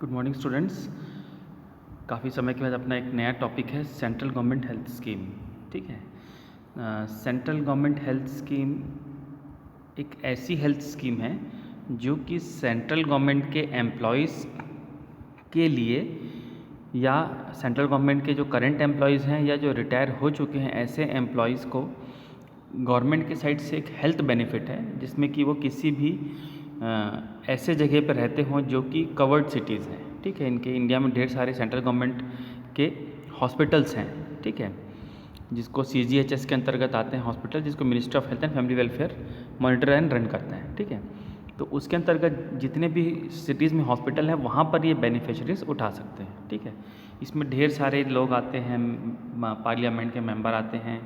Good morning students. काफ़ी समय के बाद अपना एक नया टॉपिक है सेंट्रल गवर्नमेंट हेल्थ स्कीम। ठीक है, सेंट्रल गवर्नमेंट हेल्थ स्कीम एक ऐसी हेल्थ स्कीम है जो कि सेंट्रल गवर्नमेंट के एम्प्लॉयज़ के लिए या सेंट्रल गवर्नमेंट के जो करंट एम्प्लॉयज़ हैं या जो रिटायर हो चुके हैं ऐसे एम्प्लॉयज़ को गवर्नमेंट के साइड से एक हेल्थ बेनिफिट है, जिसमें कि वो किसी भी ऐसे जगह पर रहते हों जो कि कवर्ड सिटीज़ हैं। ठीक है, इनके इंडिया में ढेर सारे सेंट्रल गवर्नमेंट के हॉस्पिटल्स हैं। ठीक है, जिसको CGHS के अंतर्गत आते हैं हॉस्पिटल, जिसको ministry of health and family welfare monitor and run करते हैं। ठीक है, तो उसके अंतर्गत जितने भी सिटीज़ में हॉस्पिटल हैं वहाँ पर ये बेनिफिशरीज उठा सकते हैं। ठीक है, इसमें ढेर सारे लोग आते हैं, पार्लियामेंट के मेंबर आते हैं,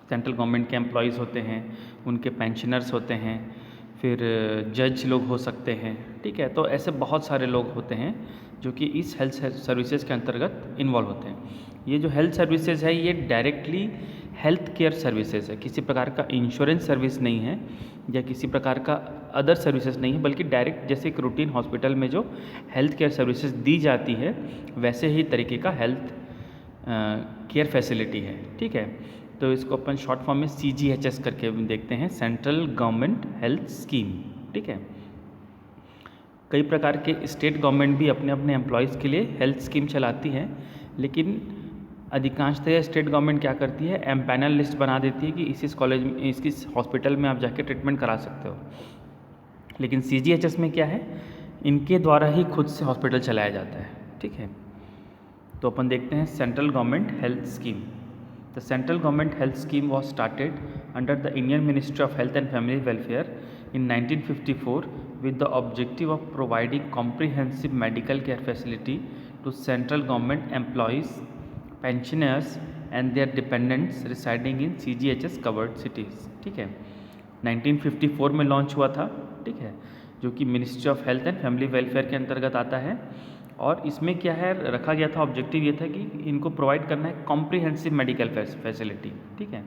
सेंट्रल गवर्नमेंट के एम्प्लॉयज़ होते हैं, उनके पेंशनर्स होते हैं, फिर जज लोग हो सकते हैं। ठीक है, तो ऐसे बहुत सारे लोग होते हैं जो कि इस हेल्थ सर्विसेज के अंतर्गत इन्वॉल्व होते हैं। ये जो हेल्थ सर्विसेज है ये डायरेक्टली हेल्थ केयर सर्विसेज है, किसी प्रकार का इंश्योरेंस सर्विस नहीं है या किसी प्रकार का अदर सर्विसेज नहीं है, बल्कि डायरेक्ट जैसे एक रूटीन हॉस्पिटल में जो हेल्थ केयर सर्विसेज दी जाती है वैसे ही तरीके का हेल्थ केयर फैसिलिटी है। ठीक है, तो इसको अपन शॉर्ट फॉर्म में CGHS करके देखते हैं, सेंट्रल गवर्नमेंट हेल्थ स्कीम। ठीक है, कई प्रकार के स्टेट गवर्नमेंट भी अपने अपने एम्प्लॉयज़ के लिए हेल्थ स्कीम चलाती हैं, लेकिन अधिकांशतः स्टेट गवर्नमेंट क्या करती है, एम्पैनल लिस्ट बना देती है कि इस कॉलेज में इस हॉस्पिटल में आप जाके ट्रीटमेंट करा सकते हो। लेकिन CGHS में क्या है, इनके द्वारा ही खुद से हॉस्पिटल चलाया जाता है। ठीक है, तो अपन देखते हैं central government health scheme. The central government health scheme was started under the Indian Ministry of Health and Family Welfare in 1954 with the objective of providing comprehensive medical care facility to central government employees, pensioners and their dependents residing in CGHS covered cities। ठीक है, 1954 में launch हुआ था। ठीक है, जो कि ministry of health and family welfare के अंतर्गत आता है, और इसमें क्या है रखा गया था, ऑब्जेक्टिव ये था कि इनको प्रोवाइड करना है कॉम्प्रिहेंसिव मेडिकल फैसिलिटी। ठीक है,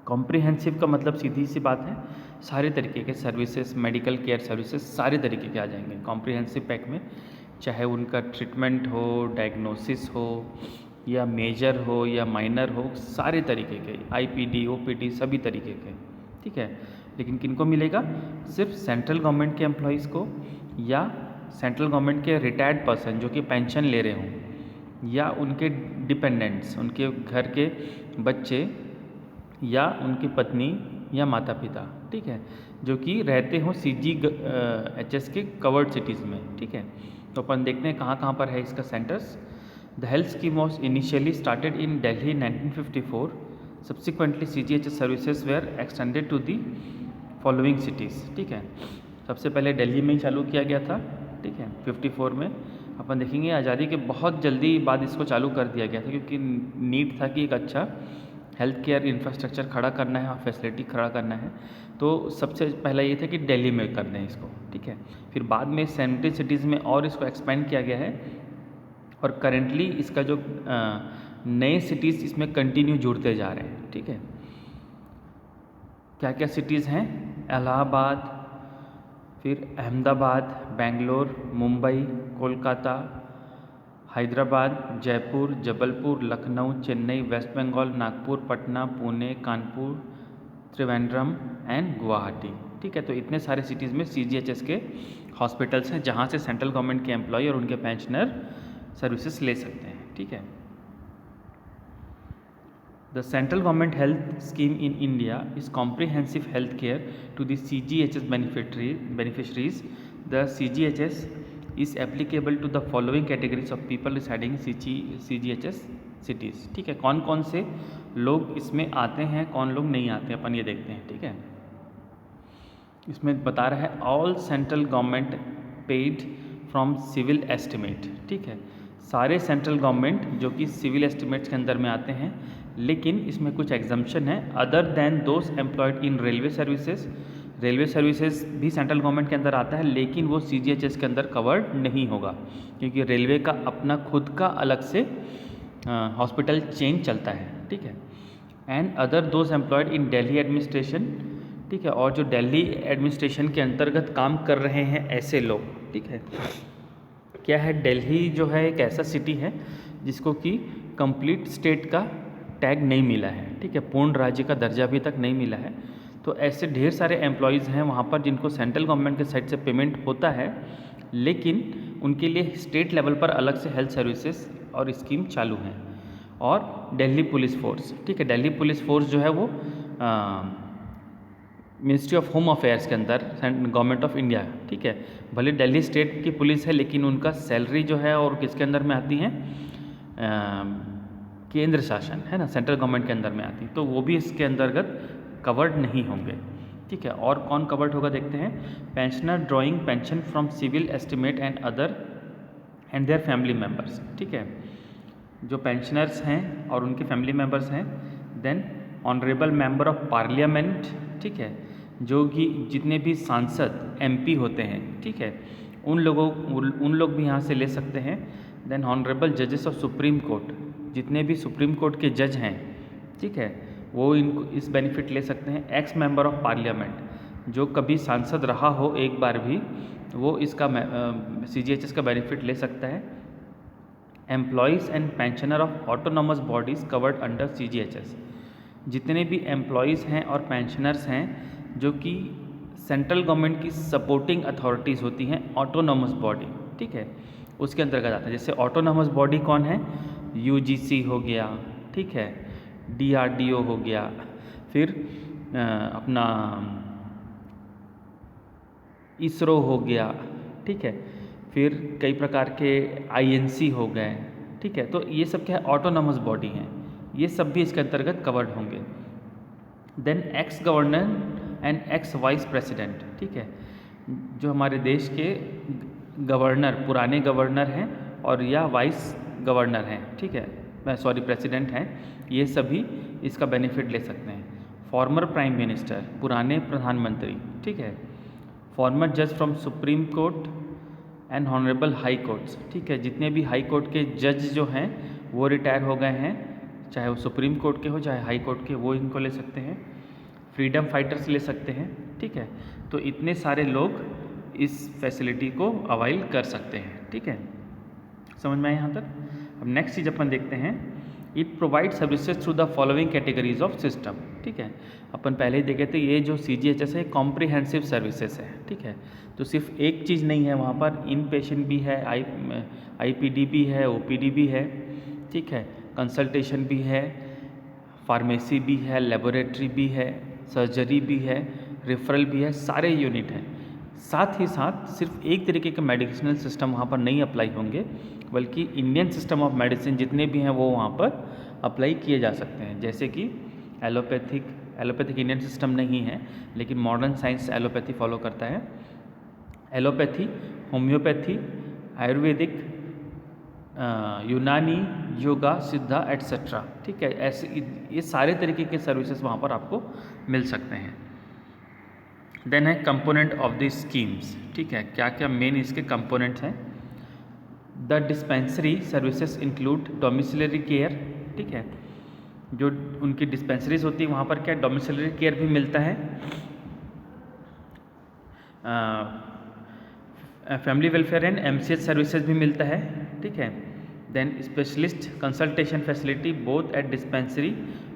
कॉम्प्रिहेंसिव का मतलब सीधी सी बात है, सारे तरीके के सर्विसेज, मेडिकल केयर सर्विसेज सारे तरीके के आ जाएंगे कॉम्प्रिहेंसिव पैक में, चाहे उनका ट्रीटमेंट हो, डायग्नोसिस हो या मेजर हो या माइनर हो, सारे तरीके के IPD OPD सभी तरीके के। ठीक है, लेकिन किनको मिलेगा, सिर्फ सेंट्रल गवर्नमेंट के एम्प्लॉयज़ को या सेंट्रल गवर्नमेंट के रिटायर्ड पर्सन जो कि पेंशन ले रहे हों, या उनके डिपेंडेंट्स, उनके घर के बच्चे या उनकी पत्नी या माता पिता। ठीक है, जो कि रहते हों CGHS के कवर्ड सिटीज़ में। ठीक है, तो अपन देखते हैं कहाँ कहाँ पर है इसका centres. The health scheme was initially started in Delhi in 1954। Subsequently CGHS services were extended to the following cities. ठीक है, सबसे पहले दिल्ली में ही चालू किया गया था। ठीक है, 54 में। अपन देखेंगे आज़ादी के बहुत जल्दी बाद इसको चालू कर दिया गया था, क्योंकि नीड था कि एक अच्छा हेल्थ केयर इंफ्रास्ट्रक्चर खड़ा करना है और फैसिलिटी खड़ा करना है, तो सबसे पहला ये था कि दिल्ली में कर दें इसको। ठीक है, फिर बाद में 70 सिटीज़ में और इसको एक्सपेंड किया गया है, और करेंटली इसका जो नए सिटीज़ इसमें कंटिन्यू जुड़ते जा रहे हैं। ठीक है, क्या क्या सिटीज़ हैं, इलाहाबाद, फिर अहमदाबाद, बेंगलोर, मुंबई, कोलकाता, हैदराबाद, जयपुर, जबलपुर, लखनऊ, चेन्नई, वेस्ट बंगाल, नागपुर, पटना, पुणे, कानपुर, त्रिवेंद्रम एंड गुवाहाटी। ठीक है, तो इतने सारे सिटीज़ में CGHS के हॉस्पिटल्स हैं जहाँ से सेंट्रल गवर्नमेंट के एम्प्लॉय और उनके पेंशनर सर्विसेज ले सकते हैं। ठीक है, The central government health scheme in India is comprehensive health care to the CGHS beneficiaries. The CGHS is applicable to the following categories of people residing in CGHS cities। ठीक है, कौन कौन से लोग इसमें आते हैं, कौन लोग नहीं आते हैं, अपन ये देखते हैं। ठीक है, इसमें बता रहा है all central government paid from civil estimate. ठीक है, सारे सेंट्रल गवर्नमेंट जो कि सिविल एस्टिमेट्स के अंदर में आते हैं, लेकिन इसमें कुछ एग्जम्पशन है। Other than those employed in railway services, railway services भी सेंट्रल गवर्नमेंट के अंदर आता है, लेकिन वो CGHS के अंदर कवर्ड नहीं होगा, क्योंकि रेलवे का अपना खुद का अलग से हॉस्पिटल चेन चलता है। ठीक है, and other those employed in Delhi administration. ठीक है, और जो दिल्ली एडमिनिस्ट्रेशन के अंतर्गत काम कर रहे हैं ऐसे लोग। ठीक है, क्या है, दिल्ली जो है एक ऐसा सिटी है जिसको कि कंप्लीट स्टेट का टैग नहीं मिला है, ठीक है, पूर्ण राज्य का दर्जा अभी तक नहीं मिला है। तो ऐसे ढेर सारे एम्प्लॉयज़ हैं वहाँ पर जिनको सेंट्रल गवर्नमेंट के साइड से पेमेंट होता है, लेकिन उनके लिए स्टेट लेवल पर अलग से हेल्थ सर्विसेज और स्कीम चालू हैं। और दिल्ली पुलिस फोर्स, ठीक है, दिल्ली पुलिस फोर्स जो है वो मिनिस्ट्री ऑफ होम अफेयर्स के अंदर गवर्नमेंट ऑफ इंडिया, ठीक है, भले दिल्ली स्टेट की पुलिस है लेकिन उनका सैलरी जो है और किसके अंदर में आती है, केंद्र शासन है ना, सेंट्रल गवर्नमेंट के अंदर में आती, तो वो भी इसके अंतर्गत कवर्ड नहीं होंगे, ठीक है। और कौन कवर्ड होगा देखते हैं, pensioner drawing pension from civil estimate and other and their family members, ठीक है, जो पेंशनर्स हैं और उनके फैमिली मेम्बर्स हैं। Then honourable member of parliament, ठीक है, जो कि जितने भी सांसद एमपी होते हैं, ठीक है, उन लोग भी यहाँ से ले सकते हैं। देन ऑनरेबल जजेस ऑफ सुप्रीम कोर्ट, जितने भी सुप्रीम कोर्ट के जज हैं, ठीक है, वो इनको इस बेनिफिट ले सकते हैं। एक्स मेंबर ऑफ पार्लियामेंट, जो कभी सांसद रहा हो एक बार भी, वो इसका CGHS का बेनिफिट ले सकता है। Employees and pensioner of autonomous bodies covered under CGHS, जितने भी एम्प्लॉयज़ हैं और पेंशनर्स हैं जो कि सेंट्रल गवर्नमेंट की सपोर्टिंग अथॉरिटीज़ होती हैं, ऑटोनॉमस बॉडी, ठीक है, उसके अंतर्गत आता है। जैसे ऑटोनॉमस बॉडी कौन है, UGC हो गया, ठीक है, DRDO हो गया, फिर अपना ISRO हो गया, ठीक है, फिर कई प्रकार के INC हो गए, ठीक है, तो ये सब क्या है, ऑटोनॉमस बॉडी हैं, ये सब भी इसके अंतर्गत कवर्ड होंगे। Then ex governor and ex vice president, ठीक है, जो हमारे देश के गवर्नर, पुराने गवर्नर हैं और या वाइस गवर्नर हैं, ठीक है, प्रेसिडेंट हैं, ये सभी इसका बेनिफिट ले सकते हैं। फॉर्मर प्राइम मिनिस्टर, पुराने प्रधानमंत्री, ठीक है, फॉर्मर जज from supreme court and honourable high courts, ठीक है, जितने भी हाई कोर्ट के जज जो हैं वो रिटायर हो गए हैं, चाहे वो सुप्रीम कोर्ट के हो चाहे हाई कोर्ट के, वो इनको ले सकते हैं। फ्रीडम फाइटर्स ले सकते हैं, ठीक है, तो इतने सारे लोग इस फैसिलिटी को अवाइल कर सकते हैं, ठीक है, समझ में आए यहाँ तक। अब नेक्स्ट चीज़ अपन देखते हैं, it provide services through the following categories of system, ठीक है, अपन पहले ही देखे थे, ये जो CGHS है कॉम्प्रिहेंसिव सर्विसेज है, ठीक है, तो सिर्फ एक चीज़ नहीं है, वहाँ पर इन पेशेंट भी है, IPD भी है, OPD भी है, ठीक है, कंसल्टेशन भी है, फार्मेसी भी है, लेबोरेटरी भी है, सर्जरी भी है, रेफरल भी है, सारे यूनिट हैं। साथ ही साथ सिर्फ एक तरीके के मेडिसिनल सिस्टम वहाँ पर नहीं अप्लाई होंगे, बल्कि इंडियन सिस्टम ऑफ मेडिसिन जितने भी हैं वो वहाँ पर अप्लाई किए जा सकते हैं। जैसे कि एलोपैथिक इंडियन सिस्टम नहीं है, लेकिन मॉडर्न साइंस एलोपैथी फॉलो करता है। एलोपैथी, होम्योपैथी, आयुर्वेदिक, यूनानी, योगा, सिद्धा एट्सेट्रा, ठीक है, ऐसे ये सारे तरीके के सर्विसेज वहाँ पर आपको मिल सकते हैं। देन है कंपोनेंट ऑफ द स्कीम्स, ठीक है, क्या क्या मेन इसके कंपोनेंट्स हैं। The dispensary services include domiciliary care, ठीक है, जो उनकी डिस्पेंसरीज होती है वहाँ पर क्या डोमिसिलरी केयर भी मिलता है। Family welfare and MCH services भी मिलता है, ठीक है। Then specialist consultation facility both at dispensary,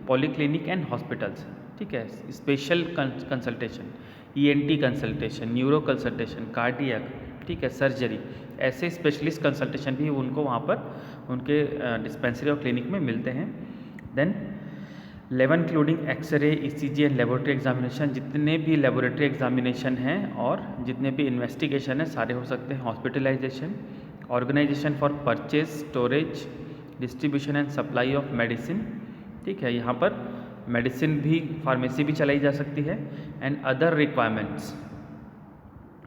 polyclinic and hospitals, ठीक है, special consultation, ENT consultation, neuro consultation, cardiac, ठीक है, सर्जरी, ऐसे स्पेशलिस्ट कंसल्टेशन भी उनको वहाँ पर उनके डिस्पेंसरी और क्लिनिक में मिलते हैं। Then 11 including X ray, ECG and laboratory examination, जितने भी लेबोरेटरी एग्जामिनेशन हैं और जितने भी इन्वेस्टिगेशन है सारे हो सकते हैं। Hospitalization, organization for purchase, storage, distribution and supply of medicine, ठीक है, यहाँ पर मेडिसिन भी, फार्मेसी भी चलाई जा सकती है। And other requirements,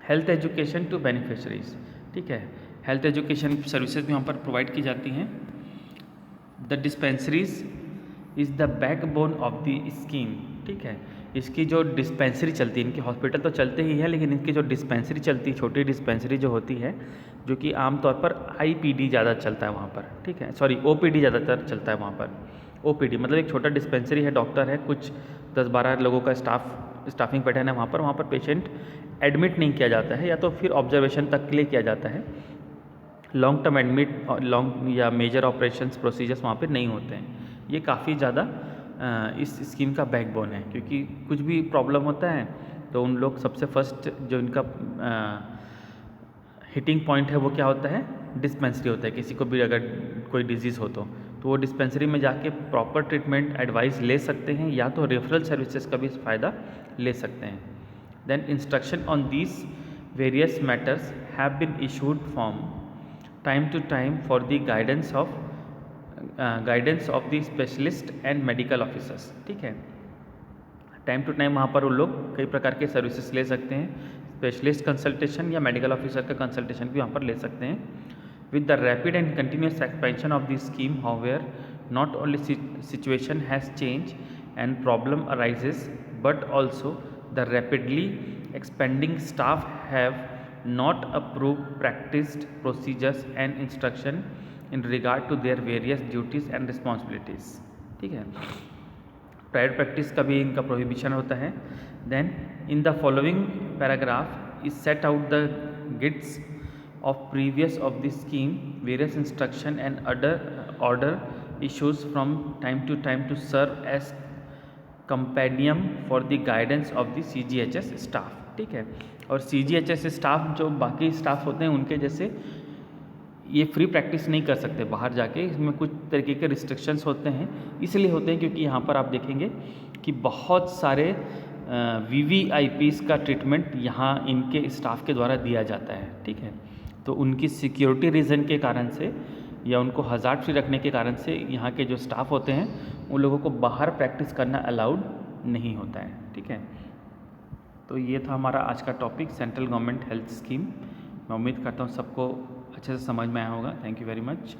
health education to beneficiaries, ठीक है, हेल्थ एजुकेशन सर्विसेज भी यहाँ पर प्रोवाइड की जाती हैं। The dispensaries is the backbone of the scheme, ठीक है, इसकी जो डिस्पेंसरी चलती है, इनके हॉस्पिटल तो चलते ही है, लेकिन इनकी जो डिस्पेंसरी चलती है, छोटी डिस्पेंसरी जो होती है, जो कि आमतौर पर IPD ज़्यादा चलता है वहाँ पर, ठीक है, OPD ज़्यादातर चलता है वहाँ पर। OPD मतलब एक छोटा डिस्पेंसरी है, डॉक्टर है, कुछ 10-12 लोगों का स्टाफिंग पैटर्न है वहाँ पर पेशेंट एडमिट नहीं किया जाता है, या तो फिर ऑब्जर्वेशन तक के लिए किया जाता है। लॉन्ग टर्म एडमिट और लॉन्ग या मेजर ऑपरेशंस प्रोसीजर्स वहाँ पे नहीं होते हैं। ये काफ़ी ज़्यादा इस स्कीम का बैकबोन है, क्योंकि कुछ भी प्रॉब्लम होता है तो उन लोग सबसे फर्स्ट जो इनका हिटिंग पॉइंट है वो क्या होता है, डिस्पेंसरी होता है। किसी को भी अगर कोई डिजीज़ हो तो वो डिस्पेंसरी में जाके प्रॉपर ट्रीटमेंट एडवाइस ले सकते हैं, या तो रेफरल सर्विसेज का भी फ़ायदा ले सकते हैं। Then instruction on these various matters have been issued from time to time for the guidance of the specialist and medical officers. ठीक है, टाइम टू टाइम वहाँ पर वो लोग कई प्रकार के सर्विसेज ले सकते हैं, स्पेशलिस्ट कंसल्टेशन या मेडिकल ऑफिसर का कंसल्टेशन भी वहाँ पर ले सकते हैं। With the rapid and continuous expansion of this scheme, however, not only situation has change and problem arises, but also the rapidly expanding staff have not approved practiced procedures and instruction in regard to their various duties and responsibilities। ठीक है, private practice का भी इनका prohibition होता है। Then in the following paragraph is set out the गिट्स of previous of the scheme, various instruction and order issues from time to serve as compendium for the guidance of the CGHS staff. ठीक है, और CGHS staff जो बाकी staff होते हैं उनके जैसे ये फ्री प्रैक्टिस नहीं कर सकते बाहर जाके, इसमें कुछ तरीके के रिस्ट्रिक्शंस होते हैं। इसलिए होते हैं क्योंकि यहाँ पर आप देखेंगे कि बहुत सारे VVIPs का ट्रीटमेंट यहाँ इनके स्टाफ के द्वारा दिया जाता है। ठीक है, तो उनकी सिक्योरिटी रीज़न के कारण से या उनको हज़ार्ड फ्री रखने के कारण से यहाँ के जो स्टाफ होते हैं उन लोगों को बाहर प्रैक्टिस करना अलाउड नहीं होता है। ठीक है, तो ये था हमारा आज का topic, central government health scheme. मैं उम्मीद करता हूँ सबको अच्छे से समझ में आया होगा। Thank you very much.